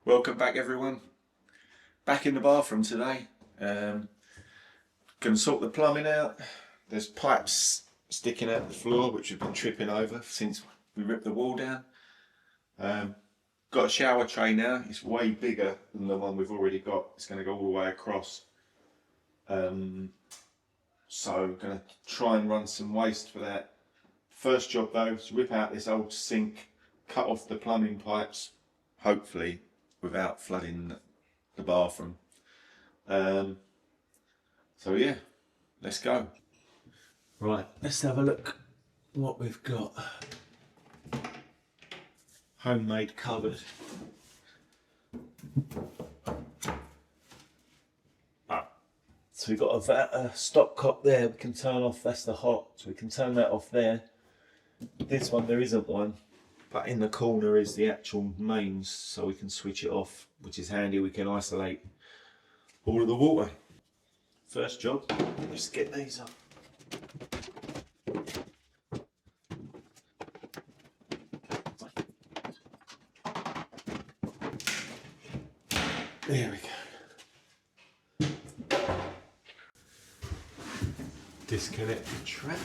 Welcome back everyone. Back in the bathroom today. Going to sort the plumbing out. There's pipes sticking out the floor which we've been tripping over since we ripped the wall down. Got a shower tray now. It's way bigger than the one we've already got. It's going to go all the way across. So going to try and run some waste for that. First job though is rip out this old sink, cut off the plumbing pipes, hopefully without flooding the bathroom. So yeah, let's go. Right, let's have a look what we've got. Homemade cupboard. So we've got a stopcock there we can turn off, that's the hot, so we can turn that off there. This one there isn't one, but in the corner is the actual mains, so we can switch it off, which is handy. We can isolate all of the water. First job, let's get these up. There we go. Disconnect the trap.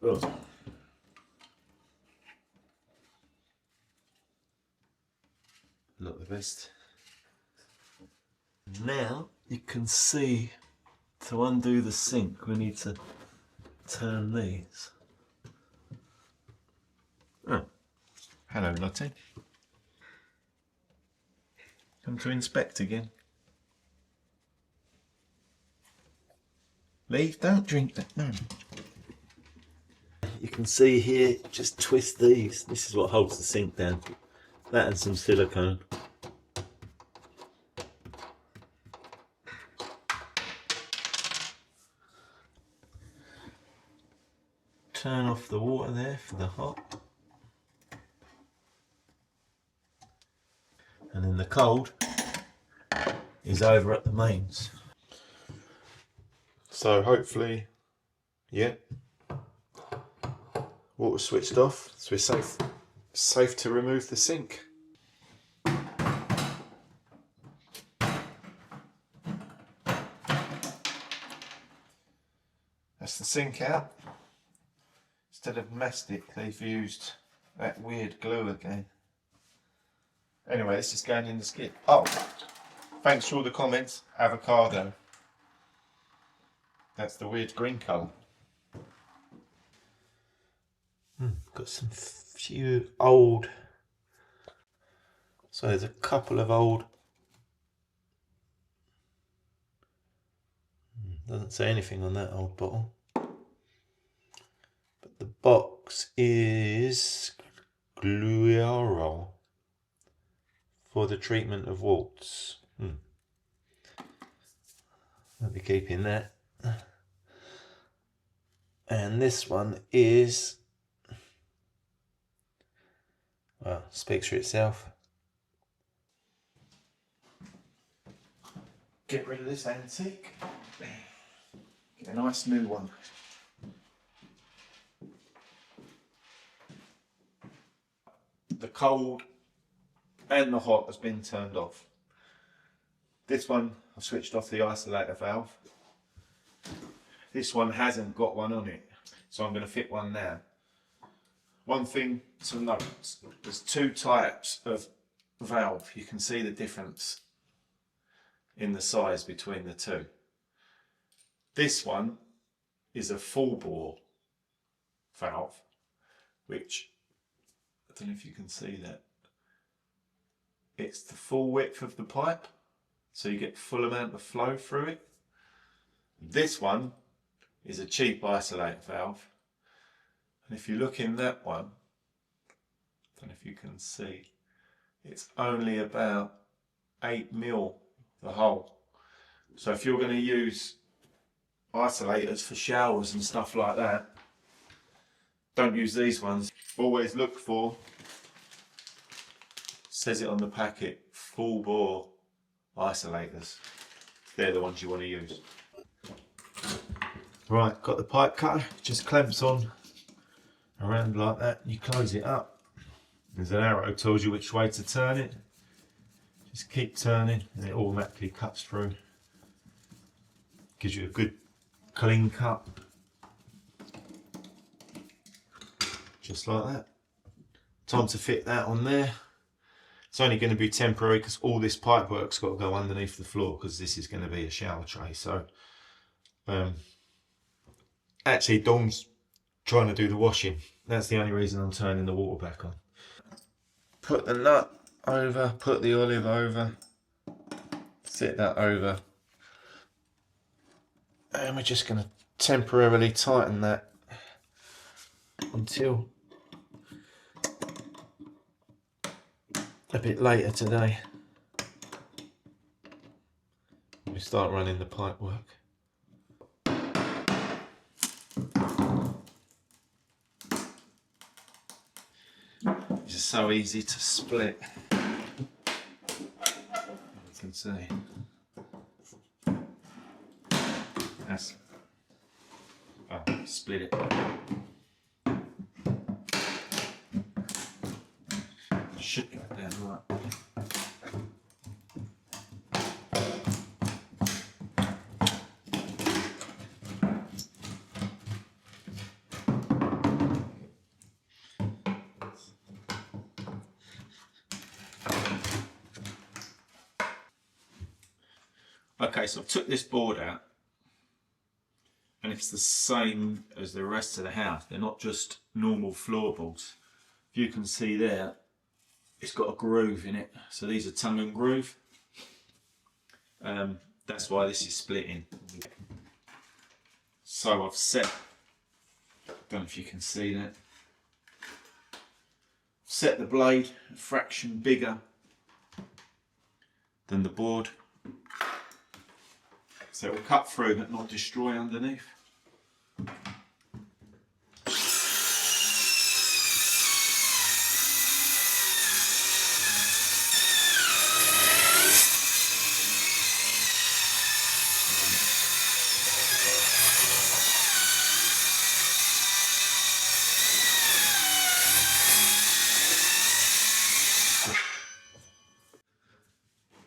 Oh. Not the best. Now you can see, to undo the sink we need to turn these. Oh, hello Lottie. Come to inspect again. Leave, don't drink that, no. You can see here, just twist these. This is what holds the sink down. That and some silicone. Turn off the water there for the hot. And then the cold is over at the mains. So hopefully, yeah, water switched off, so we're safe to remove the sink. That's the sink out. Instead of mastic, they've used that weird glue again. Anyway, this is going in the skip. Oh, thanks for all the comments. Avocado. That's the weird green colour. Got some few old. So there's a couple of old. Doesn't say anything on that old bottle. But the box is Gluaro for the treatment of warts. I'll be keeping that. And this one is, well, speaks for itself. Get rid of this antique. Get a nice new one. The cold and the hot has been turned off. This one I've switched off the isolator valve. This one hasn't got one on it, so I'm going to fit one now. One thing to note, there's two types of valve. You can see the difference in the size between the two. This one is a full bore valve, which, I don't know if you can see that. It's the full width of the pipe, so you get full amount of flow through it. This one is a cheap isolator valve, and if you look in that one, I don't know if you can see, it's only about 8 mil the hole. So if you're going to use isolators for showers and stuff like that, don't use these ones. Always look for, says it on the packet, full bore isolators. They're the ones you want to use. Right, got the pipe cutter, just clamps on around like that, you close it up. There's an arrow that tells you which way to turn it. Just keep turning and it automatically cuts through. Gives you a good clean cut. Just like that. Time to fit that on there. It's only going to be temporary because all this pipe work's got to go underneath the floor because this is going to be a shower tray. So actually Dawn's trying to do the washing. That's the only reason I'm turning the water back on. Put the nut over, put the olive over, sit that over, and we're just going to temporarily tighten that until a bit later today. We start running the pipe work. It's just so easy to split. You can see. That's split it. Should go down right. Okay, so I've took this board out and it's the same as the rest of the house. They're not just normal floorboards. If you can see there, it's got a groove in it. So these are tongue and groove. That's why this is splitting. So I've set, don't know if you can see that, set the blade a fraction bigger than the board. So it will cut through but not destroy underneath.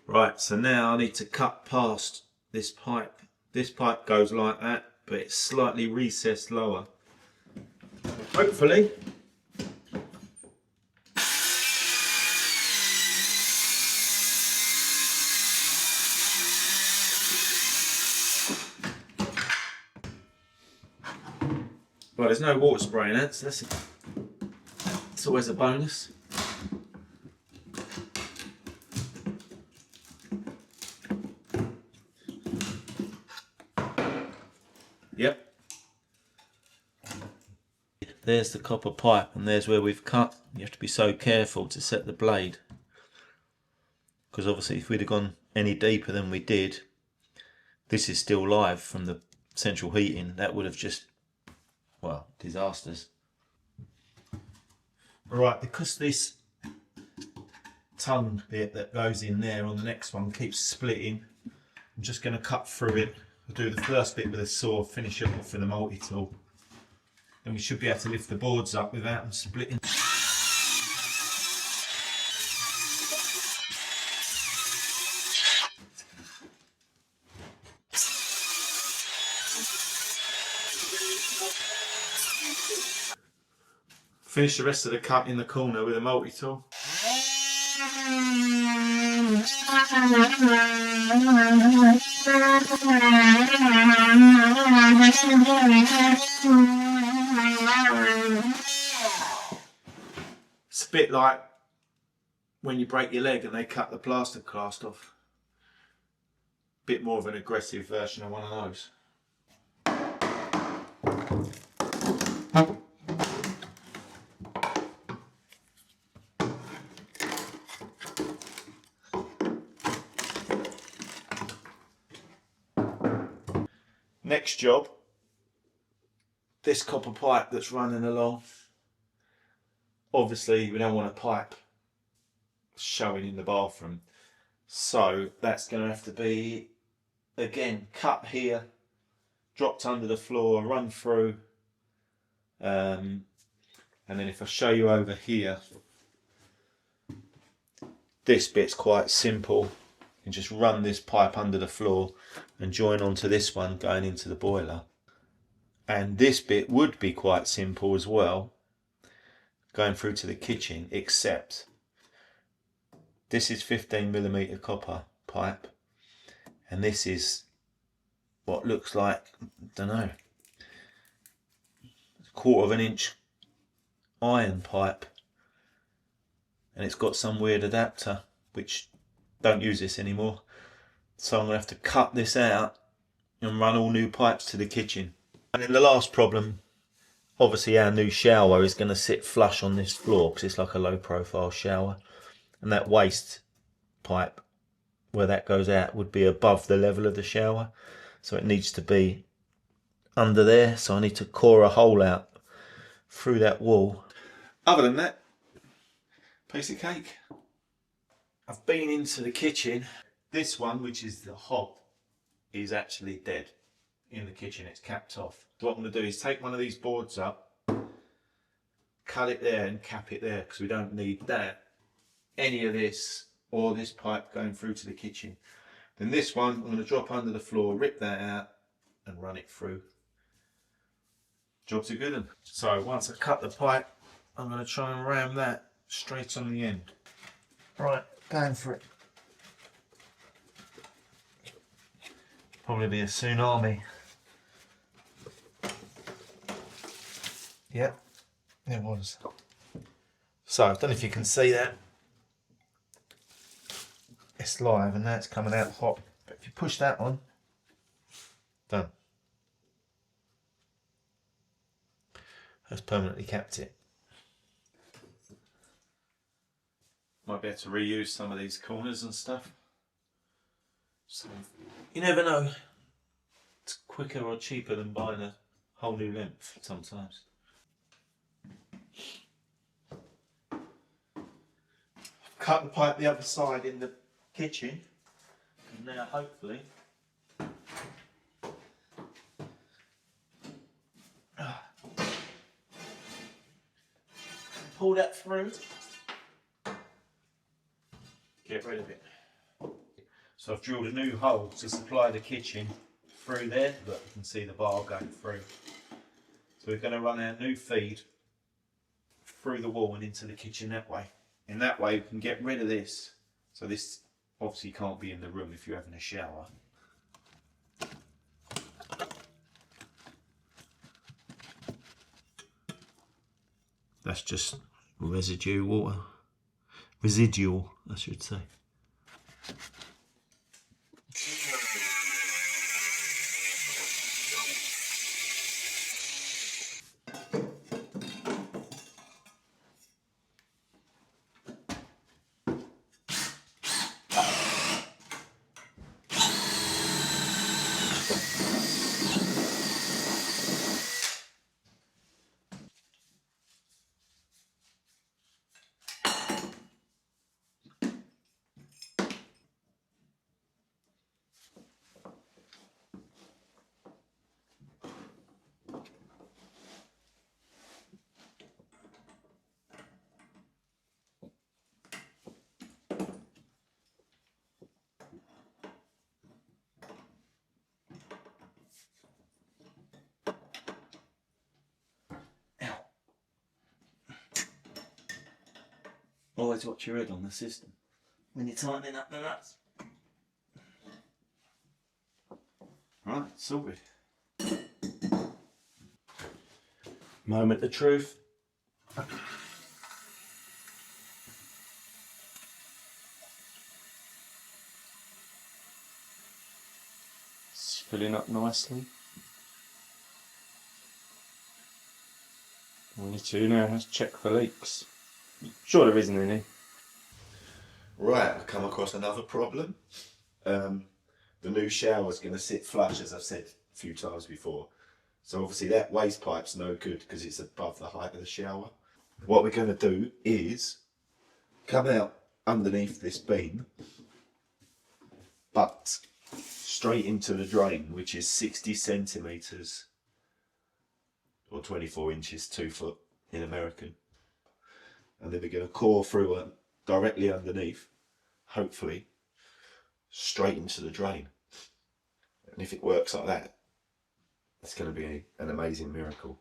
Right, so now I need to cut past this pipe. This pipe goes like that, but it's slightly recessed lower. Hopefully, well, there's no water spray in it, so that's always a bonus. Yep. There's the copper pipe and there's where we've cut. You have to be so careful to set the blade, because obviously if we'd have gone any deeper than we did, this is still live from the central heating. That would have just, well, disasters. Right, because this tongue bit that goes in there on the next one keeps splitting, I'm just going to cut through it. I'll do the first bit with a saw, finish it off with a multi-tool. Then we should be able to lift the boards up without them splitting. Finish the rest of the cut in the corner with a multi-tool. It's a bit like when you break your leg and they cut the plaster cast off. Bit more of an aggressive version of one of those. Next job, this copper pipe that's running along. Obviously we don't want a pipe showing in the bathroom, so that's going to have to be, again, cut here, dropped under the floor, run through, And then if I show you over here, this bit's quite simple. You can just run this pipe under the floor and join onto this one going into the boiler. And this bit would be quite simple as well, going through to the kitchen, except this is 15mm copper pipe, and this is what looks like, I don't know, 1/4 of an inch iron pipe, and it's got some weird adapter which don't use this anymore, so I'm gonna have to cut this out and run all new pipes to the kitchen. And then the last problem, obviously our new shower is going to sit flush on this floor because it's like a low profile shower, and that waste pipe where that goes out would be above the level of the shower, so it needs to be under there, so I need to core a hole out through that wall. Other than that, piece of cake. I've been into the kitchen. This one, which is the hob, is actually dead in the kitchen. It's capped off. So what I'm going to do is take one of these boards up, cut it there and cap it there, because we don't need that, any of this or this pipe going through to the kitchen. Then this one I'm going to drop under the floor, rip that out and run it through. Job's a good one. So once I cut the pipe, I'm going to try and ram that straight on the end. Right, going for it. Probably be a tsunami. Yep, it was. So I don't know if you can see that. It's live and now it's coming out hot. But if you push that on, done. That's permanently capped it. Might be able to reuse some of these corners and stuff. So you never know. It's quicker or cheaper than buying a whole new length sometimes. Cut the pipe the other side in the kitchen, and now hopefully pull that through, get rid of it. So I've drilled a new hole to supply the kitchen through there, but you can see the bar going through. So we're going to run our new feed through the wall and into the kitchen that way. In that way we can get rid of this. So this obviously can't be in the room if you're having a shower. That's just residue water. Residual, I should say. Always watch your head on the system when you're tightening up the nuts. Right, sorted. Moment of truth. It's filling up nicely. All we need to do now is check for leaks. Sure there isn't any. Right, I've come across another problem. The new shower's going to sit flush, as I've said a few times before. So obviously that waste pipe's no good because it's above the height of the shower. What we're going to do is come out underneath this beam, but straight into the drain, which is 60 centimetres or 24 inches, 2 foot. in American. And then we're going to core through it directly underneath, hopefully, straight into the drain. And if it works like that, it's going to be an amazing miracle.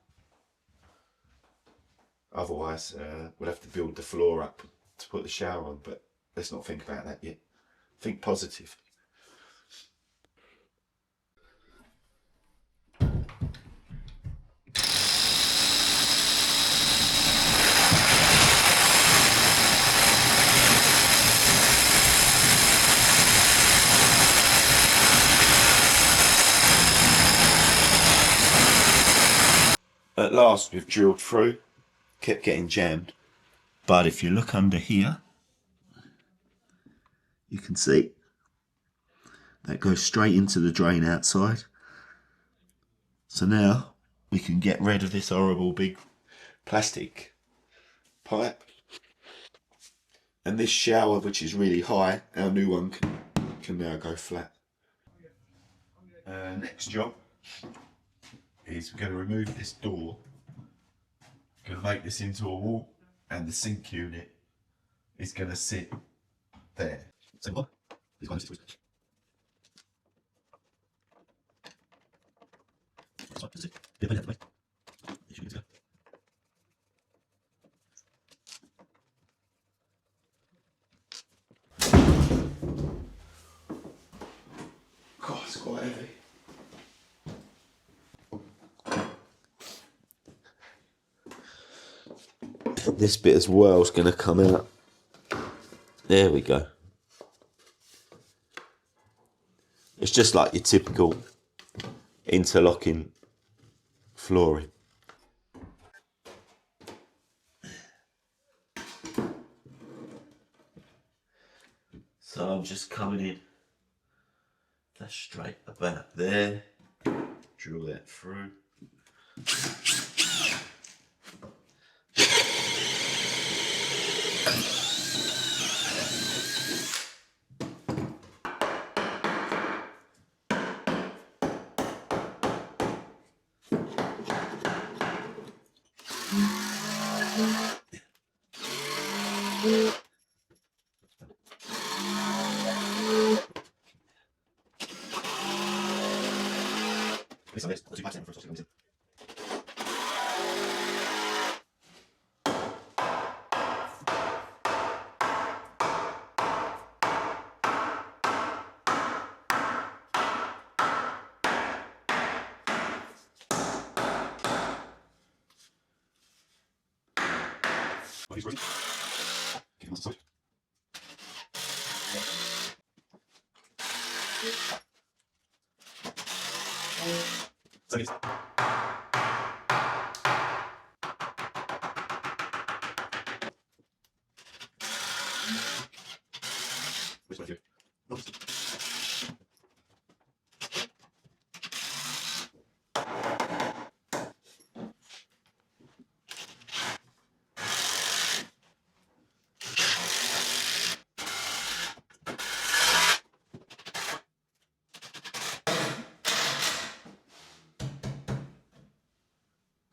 Otherwise, we'll have to build the floor up to put the shower on, but let's not think about that yet. Think positive. At last we've drilled through, kept getting jammed, but if you look under here, you can see that goes straight into the drain outside. So now we can get rid of this horrible big plastic pipe, and this shower, which is really high, our new one can now go flat. Next job is we're going to remove this door. We're going to make this into a wall, and the sink unit is going to sit there. So what? These ones. God, it's quite heavy. This bit as well is going to come out. There we go. It's just like your typical interlocking flooring. So I'm just coming in. That's straight about there. Drill that through.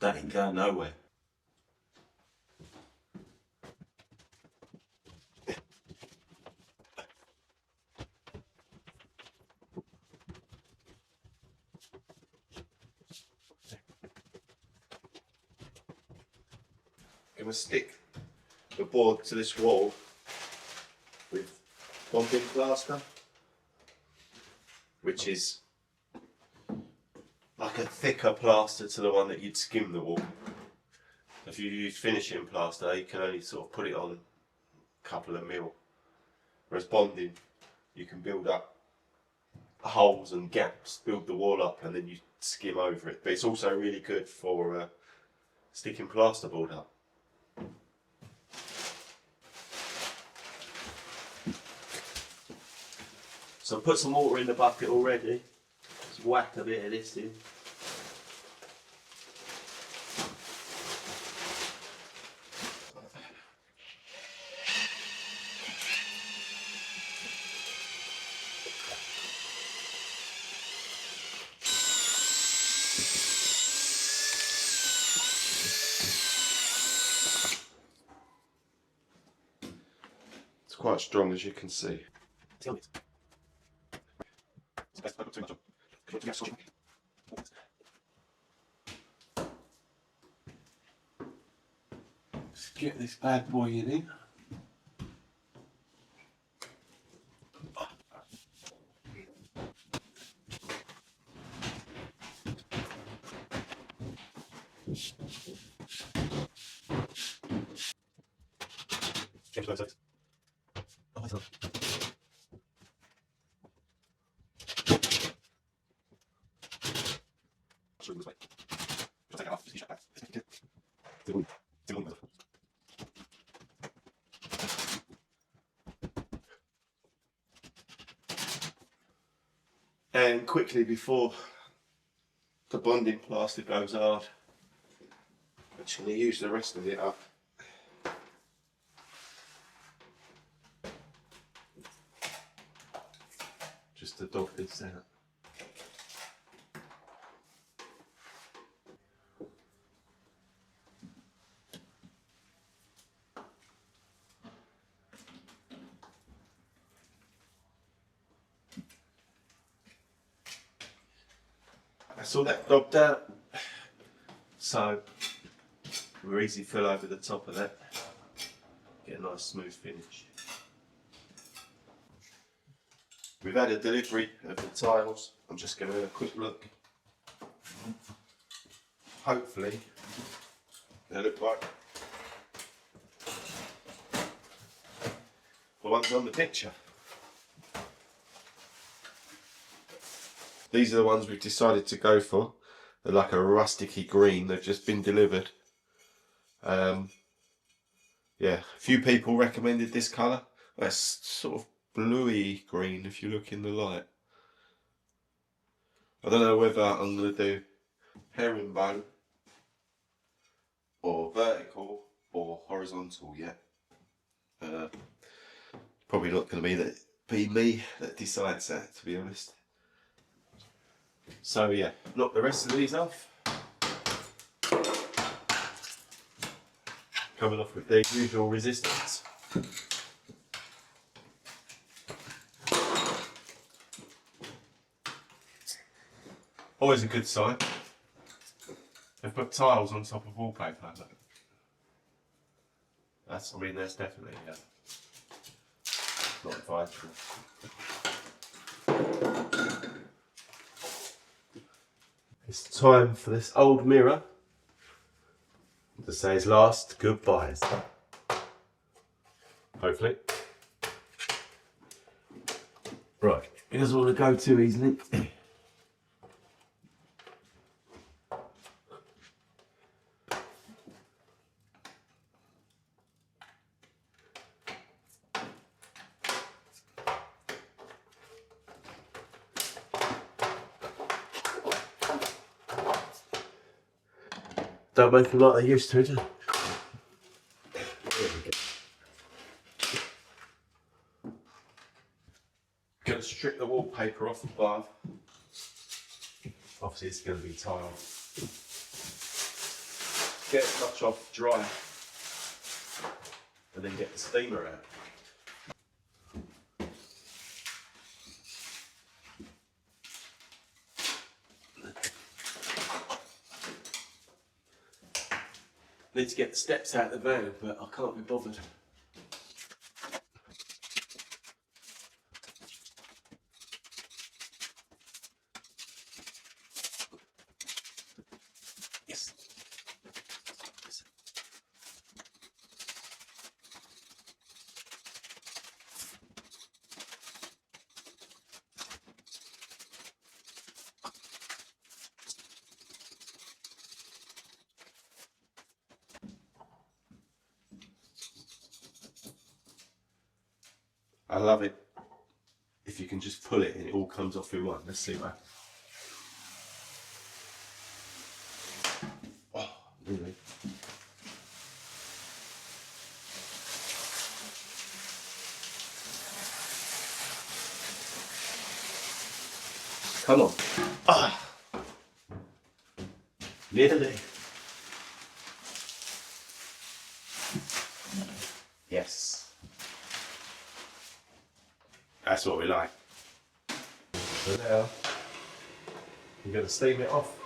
That ain't going nowhere. I'm going to stick the board to this wall with bonding plaster, which is like a thicker plaster to the one that you'd skim the wall. If you use finishing plaster, you can only sort of put it on a couple of mil. Whereas bonding, you can build up holes and gaps, build the wall up, and then you skim over it. But it's also really good for sticking plasterboard up. So I've put some water in the bucket already. Just whack a bit of this in. quite strong, as you can see. Let's get this bad boy in. And quickly before the bonding plaster goes hard, I'm just going to use the rest of it up. Just to dot this out. That's all that dogged out. So we're easy fill over the top of that. Get a nice smooth finish. We've had a delivery of the tiles. I'm just going to have a quick look. Hopefully they look like the ones on the picture. These are the ones we've decided to go for. They're like a rusticy green. They've just been delivered. Yeah, a few people recommended this colour. That's sort of bluey green if you look in the light. I don't know whether I'm going to do herringbone or vertical or horizontal yet. Probably not going to be me that decides that, to be honest. So yeah, knock the rest of these off. Coming off with their usual resistance. Always a good sign. They've put tiles on top of wallpaper. That's definitely not advisable. It's time for this old mirror to say his last goodbyes. Hopefully. Right, he doesn't want to go too easily. Don't make them like they used to, do they? Going to strip the wallpaper off above. Obviously it's going to be tile. Get as much off dry and then get the steamer out. Need to get the steps out of the van, but I can't be bothered. Yes. I love it if you can just pull it and it all comes off in one. Let's see that. Oh, really? Come on. Ah. Nearly. Yes. That's what we like. So now I'm going to steam it off.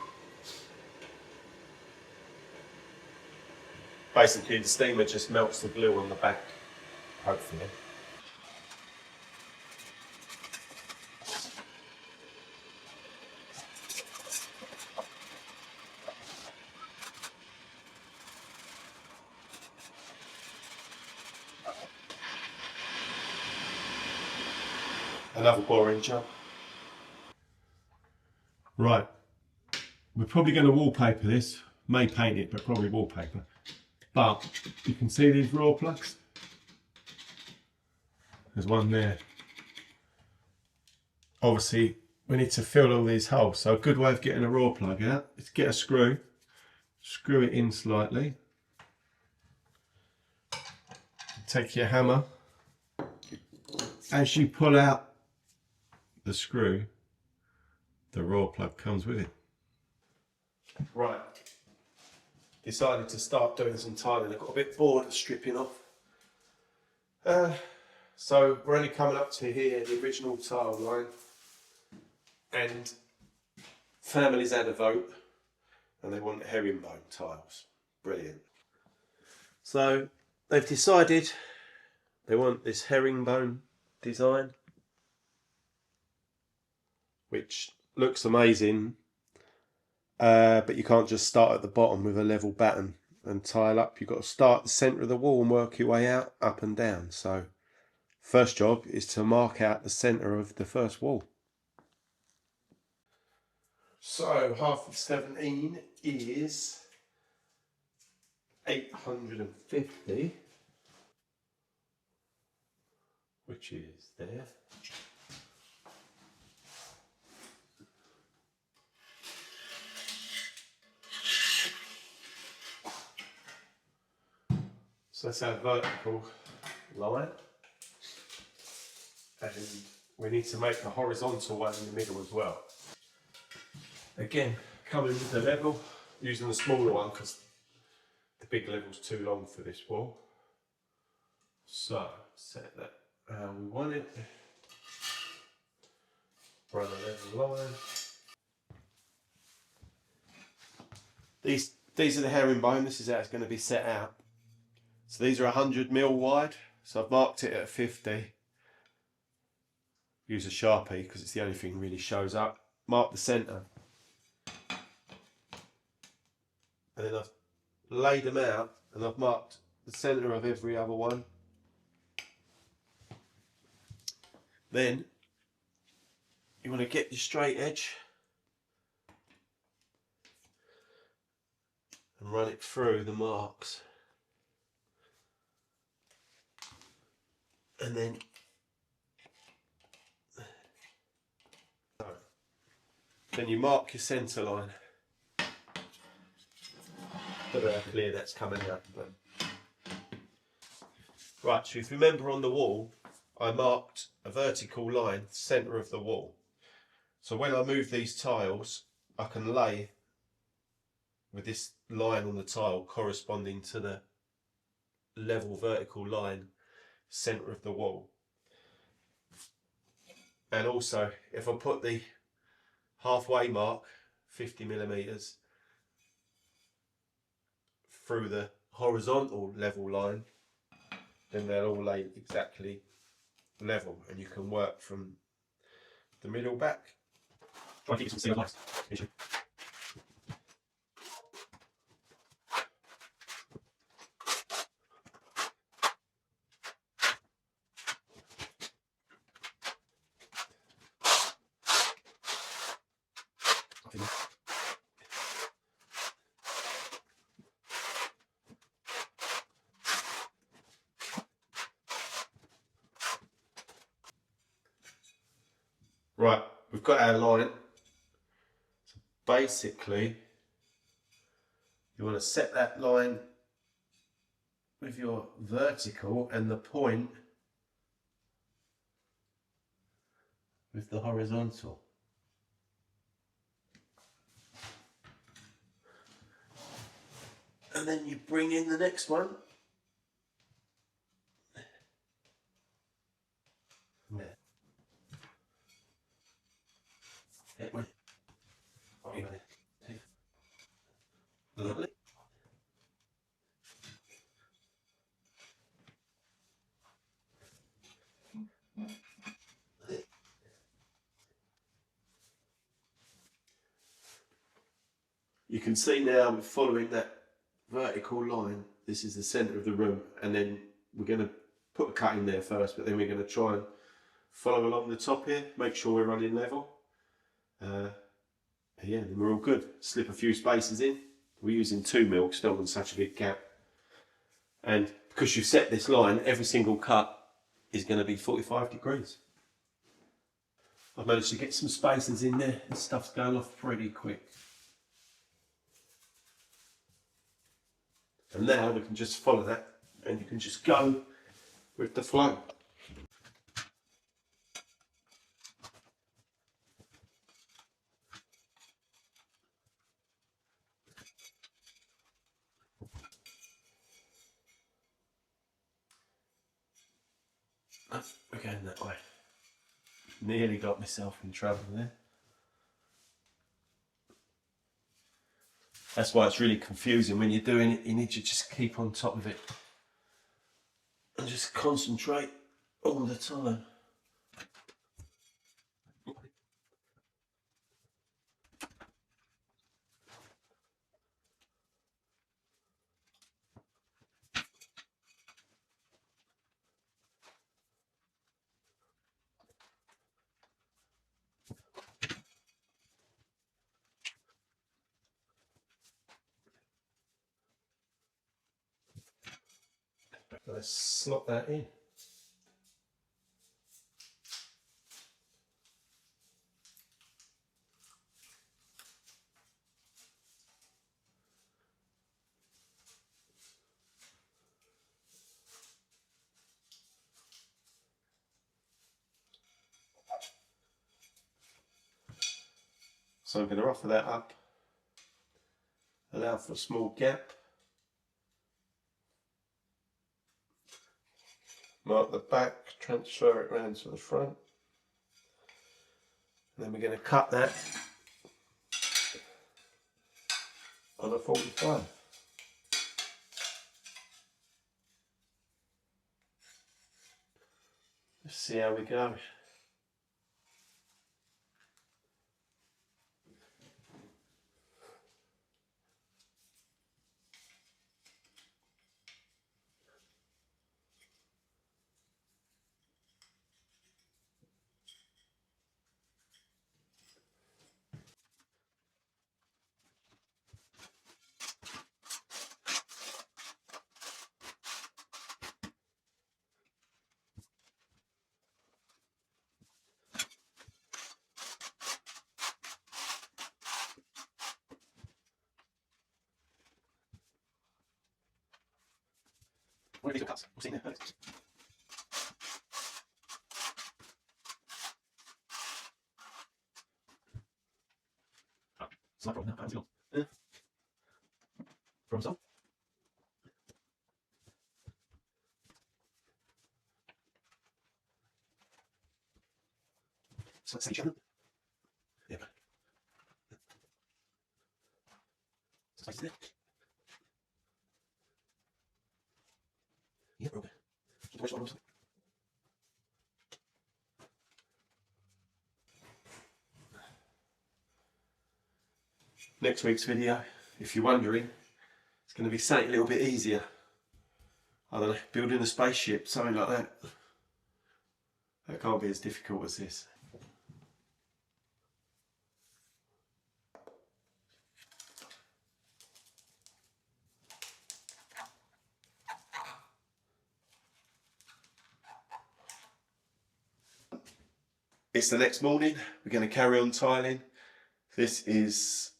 Basically the steamer just melts the glue on the back, hopefully. Another boring job. Right, we're probably going to wallpaper this. May paint it, but probably wallpaper. But you can see these raw plugs. There's one there. Obviously, we need to fill all these holes. So a good way of getting a raw plug out is get a screw, screw it in slightly. Take your hammer. As you pull out the screw, the raw plug comes with it. Right. Decided to start doing some tiling. I got a bit bored of stripping off. So we're only coming up to here, the original tile line. And families had a vote and they want herringbone tiles. Brilliant. So they've decided they want this herringbone design, which looks amazing, but you can't just start at the bottom with a level batten and tile up. You've got to start at the centre of the wall and work your way out, up and down. So first job is to mark out the centre of the first wall. So half of 17 is 850, which is there. So that's our vertical line, and we need to make a horizontal one in the middle as well. Again, coming with the level, using the smaller one because the big level's too long for this wall. So set that how we want it. Run a level line. These are the herringbone. This is how it's going to be set out. So these are 100mm wide. So I've marked it at 50. Use a Sharpie because it's the only thing that really shows up. Mark the centre. And then I've laid them out and I've marked the centre of every other one. Then you want to get your straight edge and run it through the marks. And then you mark your centre line. Don't know how clear that's coming out, but right, so if you remember on the wall I marked a vertical line centre of the wall. So when I move these tiles I can lay with this line on the tile corresponding to the level vertical line centre of the wall. And also if I put the halfway mark 50mm through the horizontal level line, then they'll all lay exactly level and you can work from the middle back. Try to keep some single lines. Right, we've got our line. So basically, you want to set that line with your vertical and the point with the horizontal. And then you bring in the next one. There. Lovely. You can see now we're following that vertical line. This is the centre of the room, and then we're going to put a cut in there first, but then we're going to try and follow along the top here, make sure we're running level. Yeah, then we're all good. Slip a few spaces in. We're using 2mm because don't want such a big gap. And because you've set this line, every single cut is going to be 45 degrees. I've managed to get some spaces in there and stuff's going off pretty quick. And now we can just follow that and you can just go with the flow. Oh, we're going that way. Nearly got myself in trouble there. That's why it's really confusing when you're doing it. You need to just keep on top of it and just concentrate all the time. Let's slot that in. So I'm going to offer that up, allow for a small gap, mark the back, transfer it round to the front, and then we're going to cut that on a 45. Let's see how we go. What are these cuts? We've seen there. It's not problem now. How's it going? Problem solved. So let's say channel. Yeah. So it's there. Yeah, we're okay. Just the way it's Next week's video, if you're wondering, it's going to be something a little bit easier. I don't know, building a spaceship, something like that. That can't be as difficult as this. It's the next morning, we're going to carry on tiling. This is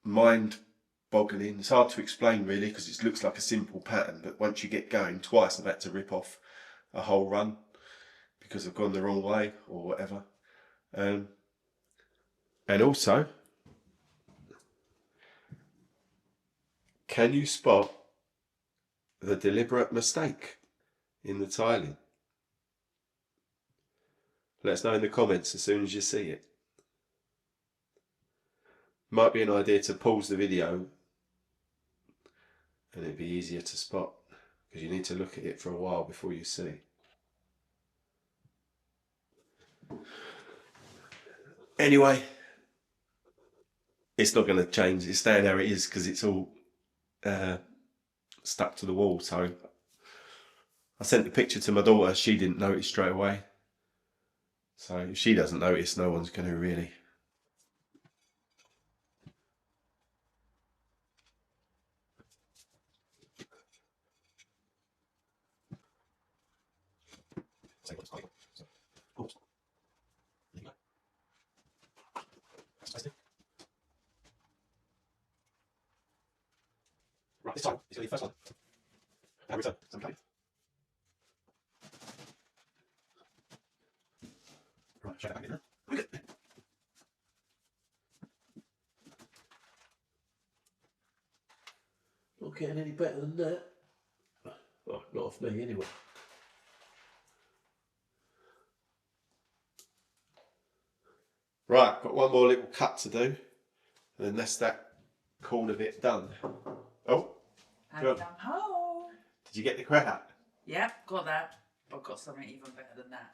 mind-boggling. It's hard to explain really because it looks like a simple pattern, but once you get going, twice I've had to rip off a whole run because I've gone the wrong way or whatever. And also, can you spot the deliberate mistake in the tiling? Let us know in the comments as soon as you see it. Might be an idea to pause the video and it'd be easier to spot, because you need to look at it for a while before you see. Anyway, it's not going to change. It's staying how it is because it's all stuck to the wall. So I sent the picture to my daughter. She didn't notice straight away. So if she doesn't notice, no one's going to really. Right, this time, it's going to be the first one. Now return. Right, shove it back in there. Okay. Not getting any better than that. Well, not off me anyway. Right, got one more little cut to do, and then that's that corner bit done. Oh, And I'm home. did you get the crowd? Yep, got that. I've got something even better than that.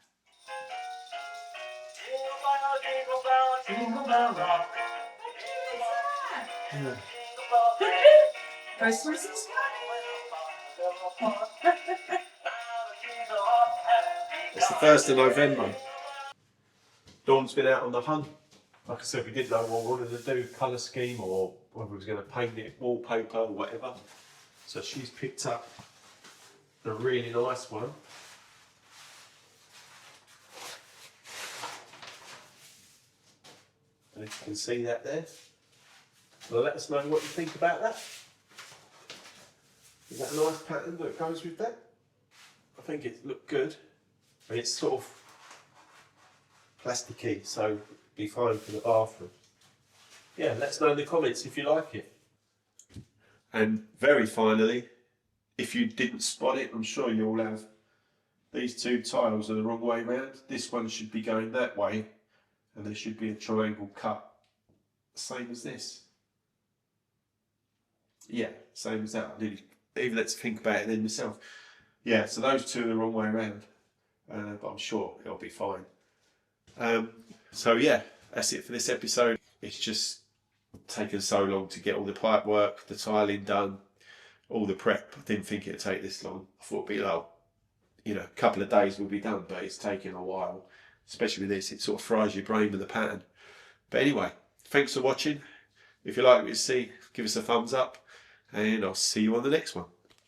Jingle bell rock. Yeah. Christmas is coming. It's the 1st of November. Dawn's been out on the hunt. Like I said, we didn't know what we wanted to do, colour scheme, or whether we was going to paint it, wallpaper or whatever. So she's picked up a really nice one. And if you can see that there. Well, let us know what you think about that. Is that a nice pattern that goes with that? I think it looked good. And it's sort of plasticky, so it'd be fine for the bathroom. Yeah, let us know in the comments if you like it. And very finally, if you didn't spot it, I'm sure you'll have, these two tiles are the wrong way round. This one should be going that way, and there should be a triangle cut, same as this. Yeah, same as that. I didn't even had to think about it then myself. Yeah, so those two are the wrong way around, but I'm sure it'll be fine. So yeah, that's it for this episode. It's just taken so long to get all the pipe work, the tiling done, all the prep. I didn't think it'd take this long. I thought it'd be like, a couple of days will be done, but it's taken a while. Especially with this, it sort of fries your brain with the pattern. But anyway, thanks for watching. If you like what you see, give us a thumbs up, and I'll see you on the next one.